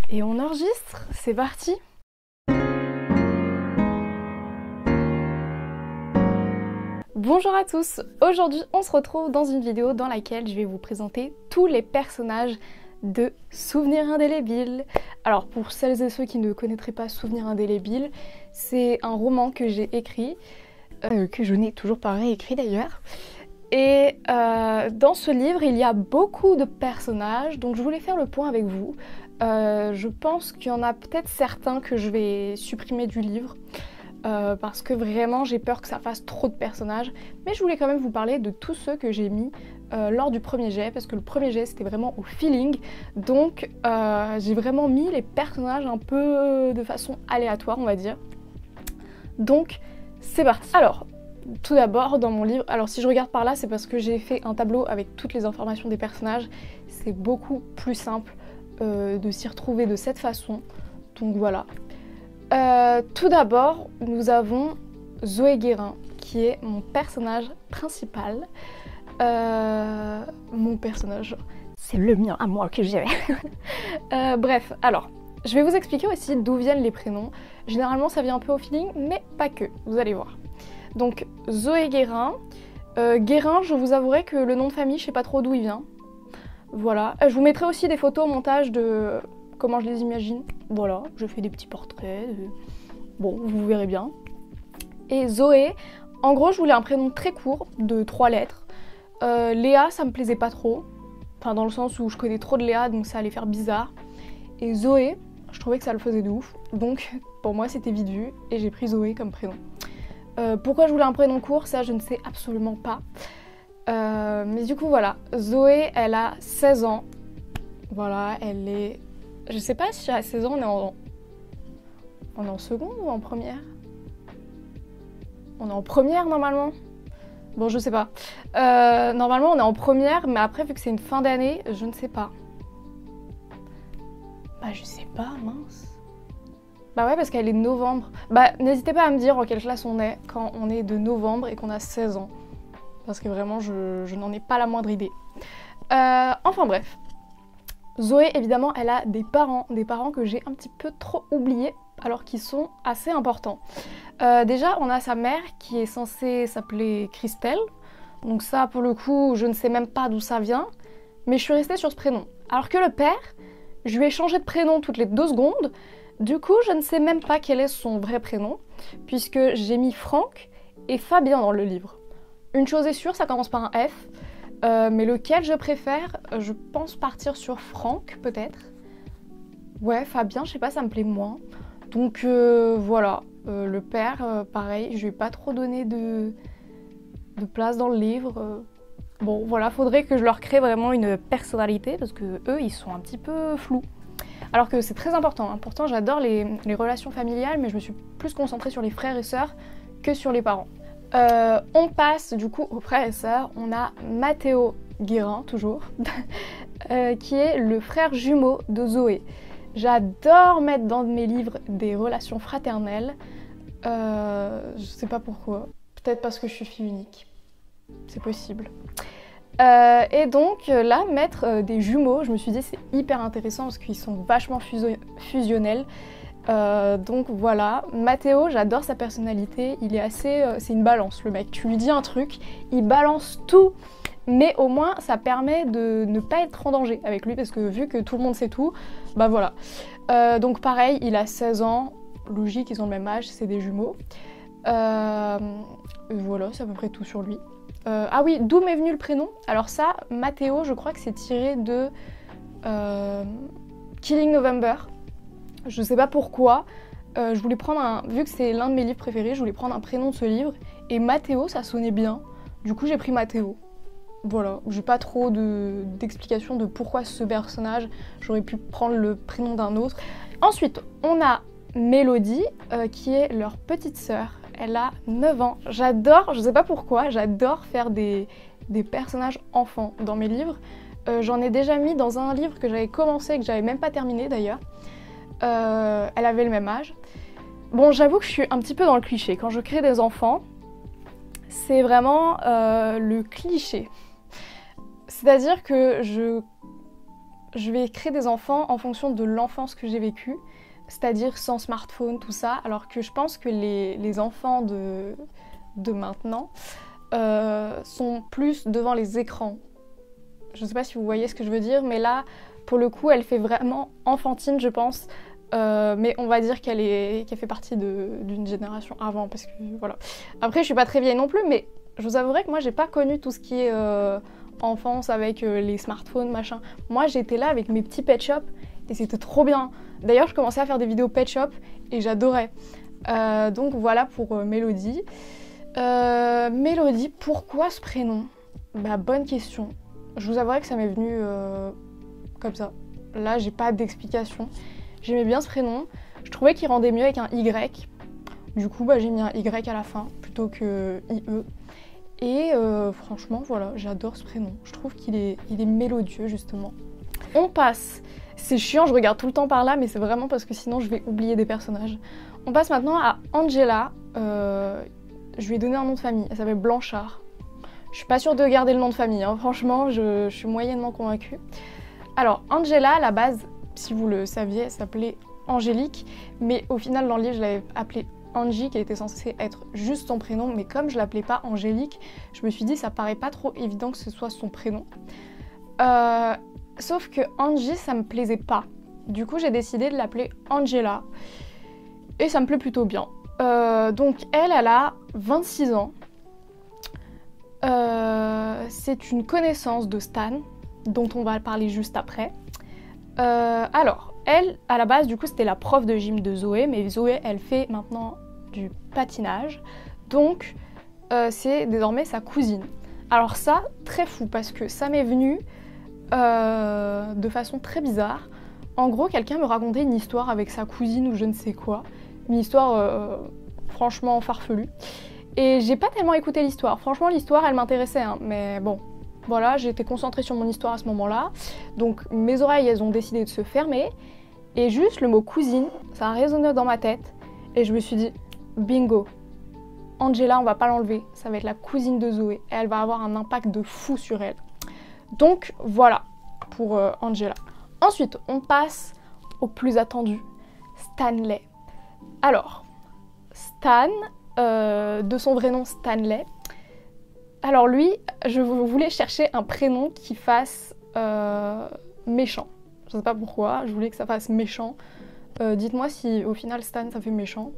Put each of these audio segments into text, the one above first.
Et on enregistre, c'est parti. Bonjour à tous, aujourd'hui on se retrouve dans une vidéo dans laquelle je vais vous présenter tous les personnages de Souvenirs indélébiles. Alors pour celles et ceux qui ne connaîtraient pas Souvenirs indélébiles, c'est un roman que j'ai écrit, que je n'ai toujours pas réécrit d'ailleurs. Et dans ce livre il y a beaucoup de personnages, donc je voulais faire le point avec vous. Je pense qu'il y en a peut-être certains que je vais supprimer du livre. Parce que vraiment j'ai peur que ça fasse trop de personnages, mais je voulais quand même vous parler de tous ceux que j'ai mis lors du premier jet, parce que le premier jet c'était vraiment au feeling, donc j'ai vraiment mis les personnages un peu de façon aléatoire on va dire. Donc c'est parti. Alors tout d'abord dans mon livre, alors si je regarde par là c'est parce que j'ai fait un tableau avec toutes les informations des personnages, c'est beaucoup plus simple de s'y retrouver de cette façon, donc voilà. Tout d'abord, nous avons Zoé Guérin, qui est mon personnage principal. Mon personnage, c'est le mien à moi que j'ai. Bref, alors, je vais vous expliquer aussi d'où viennent les prénoms. Généralement, ça vient un peu au feeling, mais pas que, vous allez voir. Donc, Zoé Guérin. Guérin, je vous avouerai que le nom de famille, je sais pas trop d'où il vient. Voilà. Je vous mettrai aussi des photos au montage de comment je les imagine. Voilà, je fais des petits portraits. Bon, vous verrez bien. Et Zoé, en gros, je voulais un prénom très court, de 3 lettres. Léa, ça me plaisait pas trop. Enfin, dans le sens où je connais trop de Léa, donc ça allait faire bizarre. Et Zoé, je trouvais que ça le faisait de ouf. Donc, pour moi, c'était vite vu. Et j'ai pris Zoé comme prénom. Pourquoi je voulais un prénom court, ça, je ne sais absolument pas. Mais du coup, voilà. Zoé, elle a 16 ans. Voilà, elle est... Je sais pas si à 16 ans on est en seconde ou en première? On est en première normalement? Bon, je sais pas. Normalement on est en première, mais après vu que c'est une fin d'année, je ne sais pas. Bah je sais pas, mince. Bah ouais, parce qu'elle est de novembre. Bah n'hésitez pas à me dire en quelle classe on est quand on est de novembre et qu'on a 16 ans. Parce que vraiment je n'en ai pas la moindre idée. Enfin bref. Zoé, évidemment, elle a des parents que j'ai un petit peu trop oubliés, alors qu'ils sont assez importants. Déjà, on a sa mère qui est censée s'appeler Christelle, donc ça, pour le coup, je ne sais même pas d'où ça vient, mais je suis restée sur ce prénom. Alors que le père, je lui ai changé de prénom toutes les 2 secondes, du coup, je ne sais même pas quel est son vrai prénom, puisque j'ai mis Franck et Fabien dans le livre. Une chose est sûre, ça commence par un F, mais lequel je préfère, je pense partir sur Franck peut-être. Ouais, Fabien, je sais pas, ça me plaît moins. Donc voilà, le père, pareil, je lui ai pas trop donné de place dans le livre. Bon voilà, faudrait que je leur crée vraiment une personnalité parce que eux, ils sont un petit peu flous. Alors que c'est très important, hein. Pourtant j'adore les relations familiales, mais je me suis plus concentrée sur les frères et sœurs que sur les parents. On passe du coup aux frères et sœurs. On a Mathéo Guérin, toujours, qui est le frère jumeau de Zoé. J'adore mettre dans mes livres des relations fraternelles. Je sais pas pourquoi. Peut-être parce que je suis fille unique. C'est possible. Et donc là, mettre des jumeaux, je me suis dit c'est hyper intéressant parce qu'ils sont vachement fusionnels. Donc voilà, Mathéo, j'adore sa personnalité, il est assez... c'est une balance le mec, tu lui dis un truc, il balance tout, mais au moins ça permet de ne pas être en danger avec lui parce que vu que tout le monde sait tout, bah voilà. Donc pareil, il a 16 ans, logique, ils ont le même âge, c'est des jumeaux. Voilà, c'est à peu près tout sur lui. Ah oui, d'où m'est venu le prénom? Alors ça, Mathéo, je crois que c'est tiré de Killing November. Je sais pas pourquoi, je voulais prendre un... Vu que c'est l'un de mes livres préférés, je voulais prendre un prénom de ce livre. Et Mathéo, ça sonnait bien. Du coup, j'ai pris Mathéo. Voilà, j'ai pas trop d'explication de pourquoi ce personnage. J'aurais pu prendre le prénom d'un autre. Ensuite, on a Mélodie, qui est leur petite sœur. Elle a 9 ans. J'adore, je sais pas pourquoi, j'adore faire des personnages enfants dans mes livres. J'en ai déjà mis dans un livre que j'avais commencé et que j'avais même pas terminé d'ailleurs. Elle avait le même âge. Bon, j'avoue que je suis un petit peu dans le cliché. Quand je crée des enfants, c'est vraiment le cliché. C'est-à-dire que je vais créer des enfants en fonction de l'enfance que j'ai vécue, c'est-à-dire sans smartphone, tout ça, alors que je pense que les enfants de maintenant sont plus devant les écrans. Je ne sais pas si vous voyez ce que je veux dire, mais là, pour le coup, elle fait vraiment enfantine, je pense. Mais on va dire qu'elle fait partie d'une génération avant, parce que voilà. Après, je suis pas très vieille non plus, mais je vous avouerai que moi, j'ai pas connu tout ce qui est enfance avec les smartphones, machin. Moi, j'étais là avec mes petits pet shop et c'était trop bien. D'ailleurs, je commençais à faire des vidéos pet shop et j'adorais. Donc voilà pour Mélodie. Mélodie, pourquoi ce prénom? Bah, bonne question. Je vous avouerai que ça m'est venu comme ça. Là, j'ai pas d'explication. J'aimais bien ce prénom. Je trouvais qu'il rendait mieux avec un Y. Du coup, bah, j'ai mis un Y à la fin plutôt que IE. Et franchement, voilà, j'adore ce prénom. Je trouve qu'il est mélodieux, justement. On passe. C'est chiant, je regarde tout le temps par là, mais c'est vraiment parce que sinon je vais oublier des personnages. On passe maintenant à Angela. Je lui ai donné un nom de famille. Elle s'appelle Blanchard. Je suis pas sûre de garder le nom de famille, hein. Franchement, je suis moyennement convaincue. Alors, Angela, à la base, si vous le saviez, elle s'appelait Angélique, mais au final, dans le livre, je l'avais appelée Angie, qui était censée être juste son prénom, mais comme je l'appelais pas Angélique, je me suis dit ça paraît pas trop évident que ce soit son prénom. Sauf que Angie, ça me plaisait pas. Du coup, j'ai décidé de l'appeler Angela, et ça me plaît plutôt bien. Donc elle a 26 ans. C'est une connaissance de Stan, dont on va parler juste après. Alors, elle, à la base, du coup, c'était la prof de gym de Zoé, mais Zoé, elle fait maintenant du patinage, donc c'est désormais sa cousine. Alors ça, très fou, parce que ça m'est venu de façon très bizarre. En gros, quelqu'un me racontait une histoire avec sa cousine ou je ne sais quoi, une histoire franchement farfelue. Et j'ai pas tellement écouté l'histoire. Franchement, l'histoire, elle m'intéressait, hein, mais bon, voilà, j'étais concentrée sur mon histoire à ce moment-là. Donc mes oreilles, elles ont décidé de se fermer. Et juste le mot cousine, ça a résonné dans ma tête. Et je me suis dit, bingo, Angela, on va pas l'enlever. Ça va être la cousine de Zoé. Et elle va avoir un impact de fou sur elle. Donc voilà pour Angela. Ensuite, on passe au plus attendu, Stanley. Alors, Stan, de son vrai nom Stanley. Alors lui, je voulais chercher un prénom qui fasse méchant. Je sais pas pourquoi, je voulais que ça fasse méchant. Dites-moi si au final Stan ça fait méchant.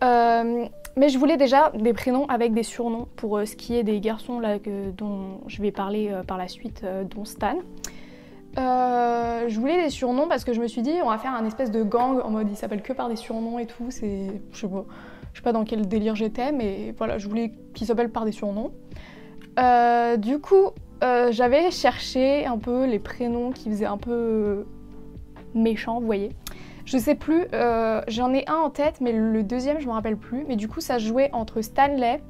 Mais je voulais déjà des prénoms avec des surnoms pour ce qui est des garçons là, dont je vais parler par la suite, dont Stan. Je voulais des surnoms parce que je me suis dit on va faire un espèce de gang en mode il s'appelle que par des surnoms et tout. Je sais pas dans quel délire j'étais, mais voilà, je voulais qu'il s'appelle par des surnoms. Du coup, j'avais cherché un peu les prénoms qui faisaient un peu méchants, vous voyez. Je sais plus, j'en ai un en tête, mais le deuxième, je me rappelle plus. Mais du coup, ça se jouait entre Stanley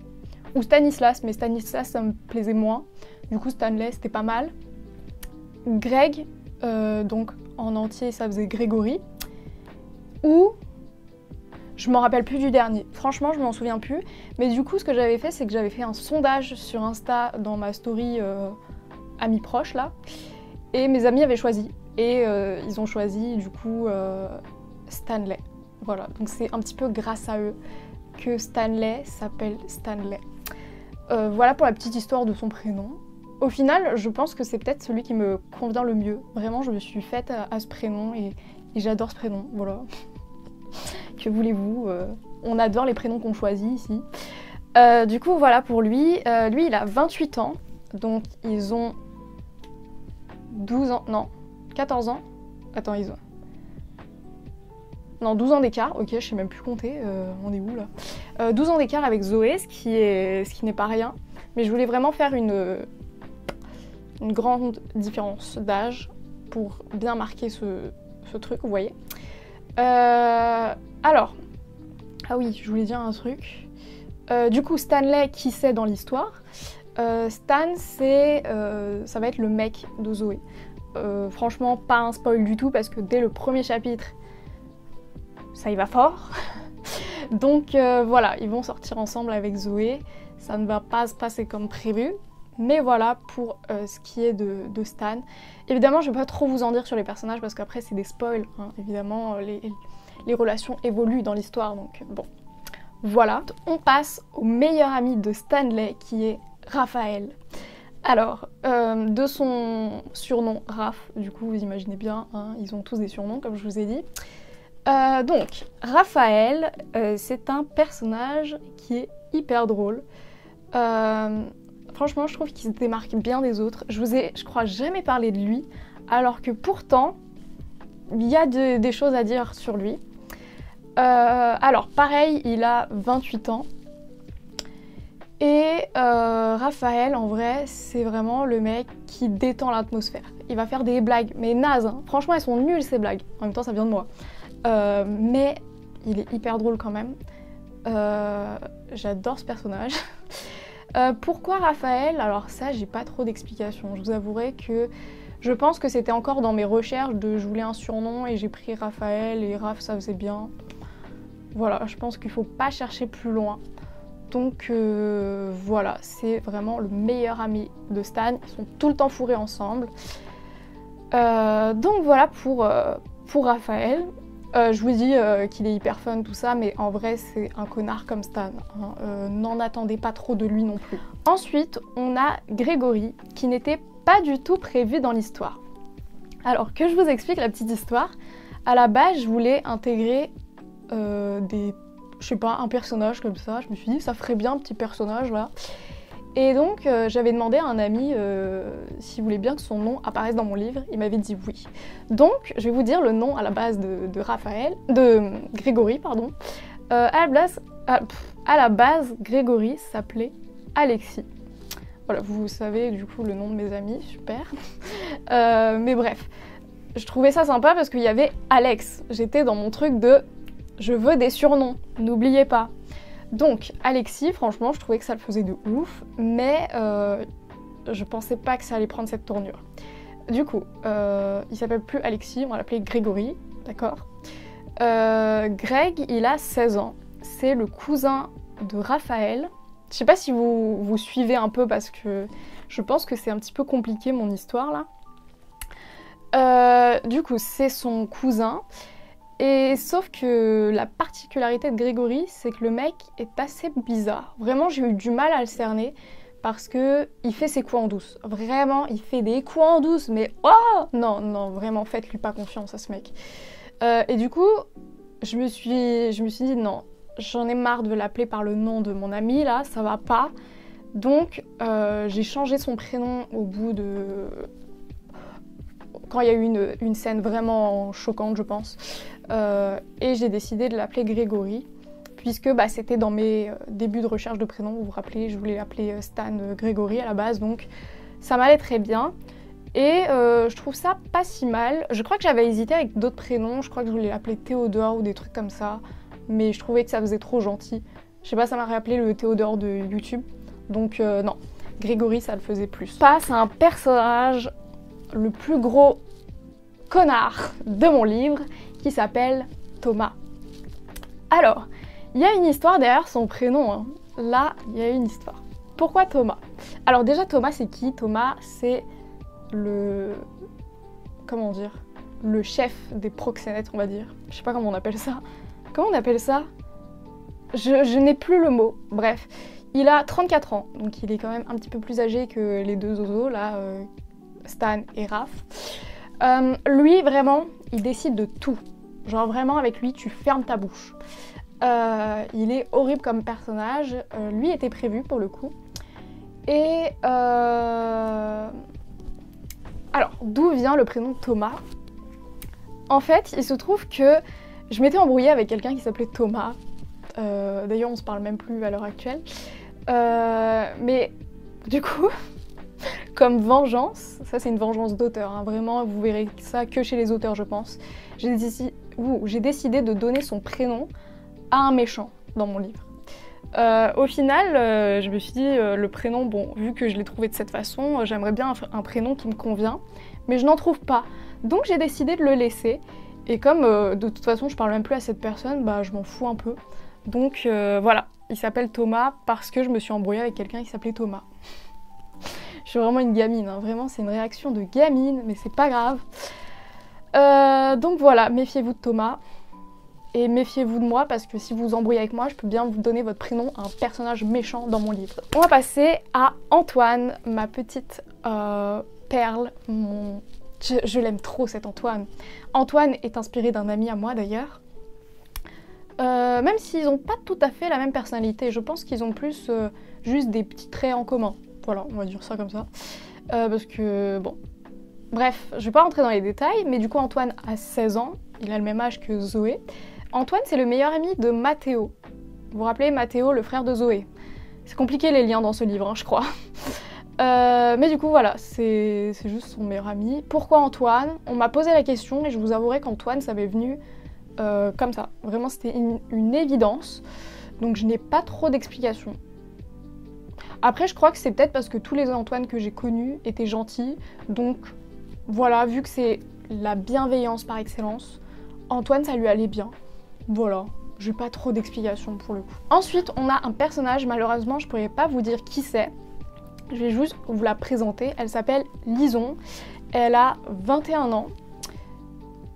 ou Stanislas, mais Stanislas, ça me plaisait moins. Du coup, Stanley, c'était pas mal. Greg, donc en entier, ça faisait Grégory. Ou... je m'en rappelle plus du dernier. Franchement, je m'en souviens plus. Mais du coup, ce que j'avais fait, c'est que j'avais fait un sondage sur Insta dans ma story amis proches, là. Et mes amis avaient choisi. Et ils ont choisi, du coup, Stanley. Voilà, donc c'est un petit peu grâce à eux que Stanley s'appelle Stanley. Voilà pour la petite histoire de son prénom. Au final, je pense que c'est peut-être celui qui me convient le mieux. Vraiment, je me suis faite à ce prénom et j'adore ce prénom, voilà. Que voulez-vous, on adore les prénoms qu'on choisit ici. Du coup, voilà pour lui. Lui, il a 28 ans, donc ils ont 12 ans, non, 14 ans. Attends, ils ont... non, 12 ans d'écart, ok, je sais même plus compter, on est où là 12 ans d'écart avec Zoé, ce qui n'est pas rien. Mais je voulais vraiment faire une grande différence d'âge pour bien marquer ce truc, vous voyez. Alors, ah oui, je voulais dire un truc. Du coup, Stanley, qui c'est dans l'histoire? Stan, ça va être le mec de Zoé. Franchement, pas un spoil du tout parce que dès le premier chapitre, ça y va fort. Donc voilà, ils vont sortir ensemble avec Zoé. Ça ne va pas se passer comme prévu. Mais voilà pour ce qui est de Stan. Évidemment, je ne vais pas trop vous en dire sur les personnages parce qu'après c'est des spoils. Hein. Évidemment, les relations évoluent dans l'histoire, donc bon. Voilà. On passe au meilleur ami de Stanley qui est Raphaël. Alors, de son surnom Raph, du coup vous imaginez bien, hein, ils ont tous des surnoms comme je vous ai dit. Donc, Raphaël, c'est un personnage qui est hyper drôle. Franchement, je trouve qu'il se démarque bien des autres. Je vous ai, je crois, jamais parlé de lui, alors que pourtant, il y a des choses à dire sur lui. Alors, pareil, il a 28 ans. Et Raphaël, en vrai, c'est vraiment le mec qui détend l'atmosphère. Il va faire des blagues, mais nazes, hein. Franchement, elles sont nulles ces blagues. En même temps, ça vient de moi. Mais il est hyper drôle quand même. J'adore ce personnage. Pourquoi Raphaël? Alors ça, j'ai pas trop d'explications. Je vous avouerai que je pense que c'était encore dans mes recherches de je voulais un surnom et j'ai pris Raphaël et Raph, ça faisait bien. Voilà, je pense qu'il faut pas chercher plus loin. Donc voilà, c'est vraiment le meilleur ami de Stan. Ils sont tout le temps fourrés ensemble. Donc voilà pour Raphaël. Je vous dis qu'il est hyper fun tout ça, mais en vrai c'est un connard comme Stan. Hein. N'en attendez pas trop de lui non plus. Ensuite, on a Grégory, qui n'était pas du tout prévu dans l'histoire. Alors que je vous explique la petite histoire. À la base, je voulais intégrer je sais pas, un personnage comme ça. Je me suis dit, ça ferait bien un petit personnage, voilà. Et donc, j'avais demandé à un ami s'il voulait bien que son nom apparaisse dans mon livre. Il m'avait dit oui. Donc, je vais vous dire le nom à la base de Grégory, pardon. À la base, Grégory s'appelait Alexis. Voilà, vous savez du coup le nom de mes amis, super. Mais bref, je trouvais ça sympa parce qu'il y avait Alex. J'étais dans mon truc de je veux des surnoms, n'oubliez pas. Donc Alexis, franchement, je trouvais que ça le faisait de ouf, mais je pensais pas que ça allait prendre cette tournure. Du coup, il s'appelle plus Alexis, on va l'appeler Grégory, d'accord. Greg, il a 16 ans, c'est le cousin de Raphaël. Je sais pas si vous suivez un peu parce que je pense que c'est un petit peu compliqué mon histoire là. Du coup, c'est son cousin. Et sauf que la particularité de Grégory, c'est que le mec est assez bizarre. Vraiment, j'ai eu du mal à le cerner parce que il fait ses coups en douce. Vraiment, il fait des coups en douce, mais oh non, non, vraiment, faites-lui pas confiance à ce mec. Et du coup, je me suis dit non, j'en ai marre de l'appeler par le nom de mon ami là, ça va pas. Donc, j'ai changé son prénom au bout de... quand il y a eu une scène vraiment choquante, je pense. Et j'ai décidé de l'appeler Grégory, puisque c'était dans mes débuts de recherche de prénom. Vous vous rappelez, je voulais l'appeler Stan Grégory à la base, donc ça m'allait très bien. Et je trouve ça pas si mal. Je crois que j'avais hésité avec d'autres prénoms, je crois que je voulais l'appeler Théodore ou des trucs comme ça, mais je trouvais que ça faisait trop gentil. Je sais pas, ça m'a rappelé le Théodore de YouTube, donc non, Grégory ça le faisait plus. Passe à un personnage, le plus gros connard de mon livre, qui s'appelle Thomas. Alors, il y a une histoire derrière son prénom, hein. Là, il y a une histoire. Pourquoi Thomas? Alors déjà, Thomas, c'est qui? Thomas, c'est comment dire? Le chef des proxénètes, on va dire. Je sais pas comment on appelle ça. Comment on appelle ça? Je n'ai plus le mot. Bref, il a 34 ans, donc il est quand même un petit peu plus âgé que les deux zozos, là, Stan et Raph. Lui, vraiment, il décide de tout. Genre vraiment, avec lui, tu fermes ta bouche. Il est horrible comme personnage. Lui était prévu pour le coup. Et alors, d'où vient le prénom Thomas? En fait, il se trouve que je m'étais embrouillée avec quelqu'un qui s'appelait Thomas. D'ailleurs, on se parle même plus à l'heure actuelle. Mais du coup, comme vengeance, ça c'est une vengeance d'auteur, hein, vraiment, vous verrez ça que chez les auteurs, je pense. J'ai décidé de donner son prénom à un méchant dans mon livre. Au final, je me suis dit, le prénom, bon, vu que je l'ai trouvé de cette façon, j'aimerais bien un prénom qui me convient, mais je n'en trouve pas. Donc j'ai décidé de le laisser, et comme de toute façon je parle même plus à cette personne, je m'en fous un peu. Donc voilà, il s'appelle Thomas parce que je me suis embrouillée avec quelqu'un qui s'appelait Thomas. suis vraiment une gamine, hein. Vraiment c'est une réaction de gamine, mais c'est pas grave. Donc voilà, méfiez-vous de Thomas. Et méfiez-vous de moi parce que si vous vous embrouillez avec moi, je peux bien vous donner votre prénom à un personnage méchant dans mon livre. On va passer à Antoine, ma petite perle. Je l'aime trop cet Antoine. Antoine est inspiré d'un ami à moi d'ailleurs. Même s'ils n'ont pas tout à fait la même personnalité, je pense qu'ils ont plus juste des petits traits en commun. Voilà, on va dire ça comme ça. Parce que bon... Bref, je vais pas rentrer dans les détails, mais du coup Antoine a 16 ans, il a le même âge que Zoé. Antoine, c'est le meilleur ami de Mathéo. Vous vous rappelez, Mathéo, le frère de Zoé. C'est compliqué les liens dans ce livre, hein, je crois. Mais du coup, voilà, c'est juste son meilleur ami. Pourquoi Antoine? On m'a posé la question et je vous avouerai qu'Antoine, ça m'est venu comme ça. Vraiment, c'était une évidence. Donc, je n'ai pas trop d'explications. Après, je crois que c'est peut-être parce que tous les Antoine que j'ai connus étaient gentils. Donc, voilà, vu que c'est la bienveillance par excellence, Antoine, ça lui allait bien. Voilà, j'ai pas trop d'explications pour le coup. Ensuite, on a un personnage, malheureusement, je pourrais pas vous dire qui c'est. Je vais juste vous la présenter. Elle s'appelle Lison. Elle a 21 ans.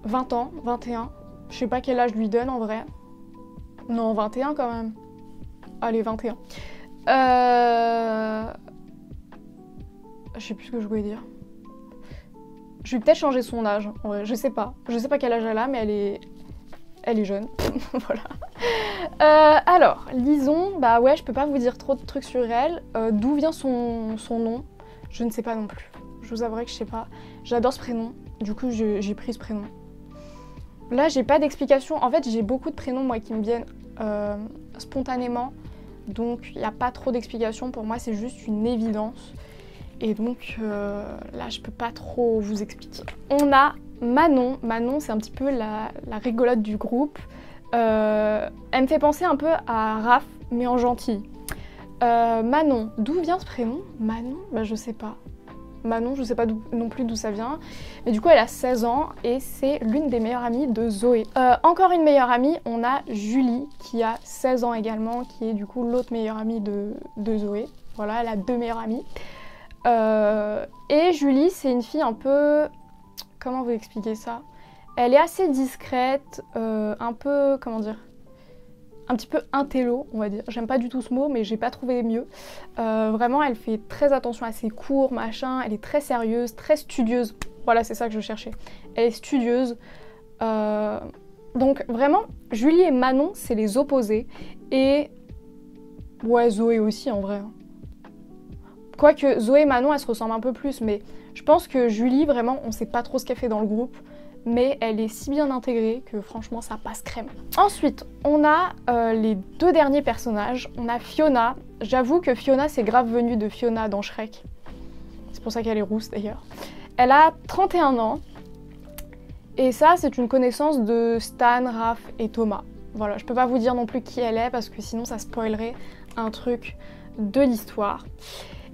20 ans, 21. Je sais pas quel âge je lui donne en vrai. Non, 21 quand même. Allez, 21. Je sais plus ce que je voulais dire. Je vais peut-être changer son âge, en vrai, je sais pas. Je sais pas quel âge elle a, mais elle est jeune. Voilà. Alors, Lison, bah ouais, je peux pas vous dire trop de trucs sur elle. D'où vient son nom? Je ne sais pas non plus. Je vous avouerai que je sais pas. J'adore ce prénom, du coup j'ai pris ce prénom. Là, j'ai pas d'explication. En fait, j'ai beaucoup de prénoms, moi, qui me viennent spontanément. Donc, il n'y a pas trop d'explications. Pour moi, c'est juste une évidence. Et donc, là, je peux pas trop vous expliquer. On a Manon. Manon, c'est un petit peu la rigolote du groupe. Elle me fait penser un peu à Raph, mais en gentil. Manon, d'où vient ce prénom? Manon? Bah, je sais pas. Manon, je sais pas non plus d'où ça vient. Mais du coup, elle a 16 ans et c'est l'une des meilleures amies de Zoé. Encore une meilleure amie, on a Julie, qui a 16 ans également, qui est du coup l'autre meilleure amie de Zoé. Voilà, elle a 2 meilleures amies. Et Julie, c'est une fille un peu... Comment vous expliquer ça? Elle est assez discrète, un peu... Comment dire? Un petit peu intello, on va dire. J'aime pas du tout ce mot, mais j'ai pas trouvé mieux. Vraiment, elle fait très attention à ses cours, machin. Elle est très sérieuse, très studieuse. Voilà, c'est ça que je cherchais. Elle est studieuse. Donc vraiment, Julie et Manon, c'est les opposés. Et... ouais, Zoé aussi, en vrai. Quoique Zoé et Manon, elles se ressemblent un peu plus, mais je pense que Julie, vraiment, on sait pas trop ce qu'elle fait dans le groupe, mais elle est si bien intégrée que franchement, ça passe crème. Ensuite, on a les 2 derniers personnages. On a Fiona. J'avoue que Fiona, c'est grave venu de Fiona dans Shrek. C'est pour ça qu'elle est rousse, d'ailleurs. Elle a 31 ans. Et ça, c'est une connaissance de Stan, Raph et Thomas. Voilà, je peux pas vous dire non plus qui elle est, parce que sinon, ça spoilerait un truc de l'histoire.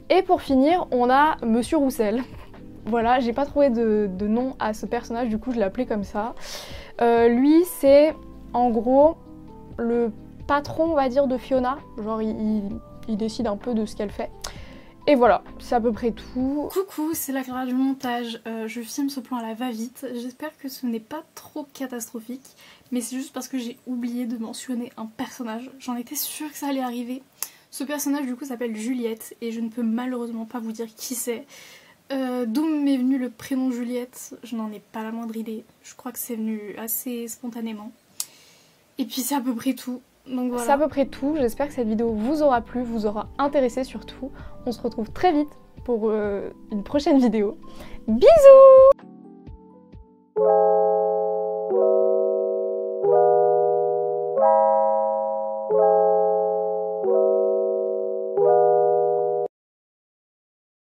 Et pour finir, on a Monsieur Roussel. Voilà, j'ai pas trouvé de nom à ce personnage, du coup je l'ai appelé comme ça. Lui, c'est en gros le patron, on va dire, de Fiona. Genre, il décide un peu de ce qu'elle fait. Et voilà, c'est à peu près tout. Coucou, c'est la Clara du montage. Je filme ce plan à la va-vite. J'espère que ce n'est pas trop catastrophique, mais c'est juste parce que j'ai oublié de mentionner un personnage. J'en étais sûre que ça allait arriver. Ce personnage du coup s'appelle Juliette et je ne peux malheureusement pas vous dire qui c'est. D'où m'est venu le prénom Juliette, je n'en ai pas la moindre idée. Je crois que c'est venu assez spontanément. Et puis c'est à peu près tout. Donc voilà. C'est à peu près tout. J'espère que cette vidéo vous aura plu, vous aura intéressé surtout. On se retrouve très vite pour une prochaine vidéo. Bisous!